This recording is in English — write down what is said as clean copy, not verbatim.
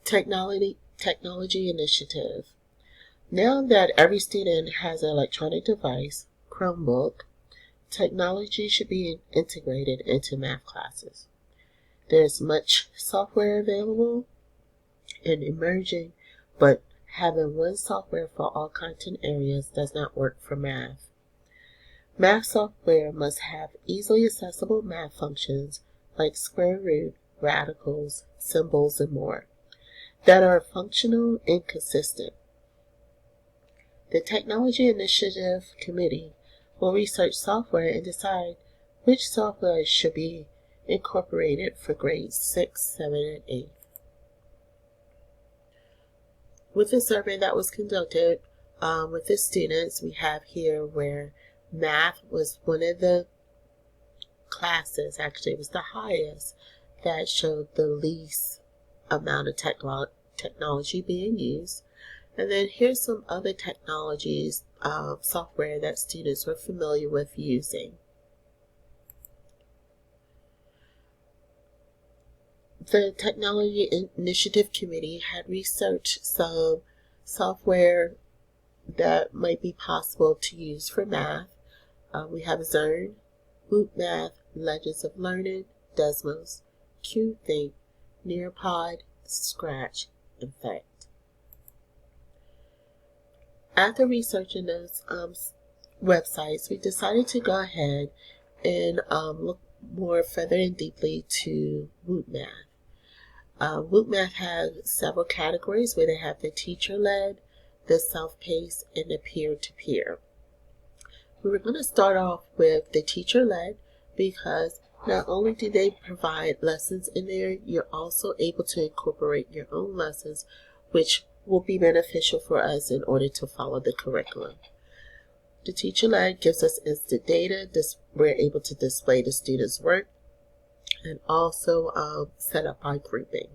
Technology initiative. Now that every student has an electronic device, Chromebook, technology should be integrated into math classes. There's much software available and emerging, but having one software for all content areas does not work for math. Math software must have easily accessible math functions like square root, radicals, symbols, and more that are functional and consistent. The Technology Initiative Committee will research software and decide which software should be incorporated for grades 6, 7, and 8. With the survey that was conducted with the students, we have here where math was one of the classes, actually it was the highest, that showed the least amount of technology being used. And then here's some other technologies, software that students were familiar with using. The Technology Initiative Committee had researched some software that might be possible to use for math. We have Zearn, WhoopMath, Legends of Learning, Desmos, QThink, Nearpod, Scratch, and Fact. After researching those websites, we decided to go ahead and look more further and deeply to WhoopMath. WhoopMath has several categories where they have the teacher-led, the self-paced, and the peer-to-peer. We were going to start off with the teacher-led because not only do they provide lessons in there, you're also able to incorporate your own lessons, which will be beneficial for us in order to follow the curriculum. The teacher-led gives us instant data. We're able to display the students' work and also set up our grouping.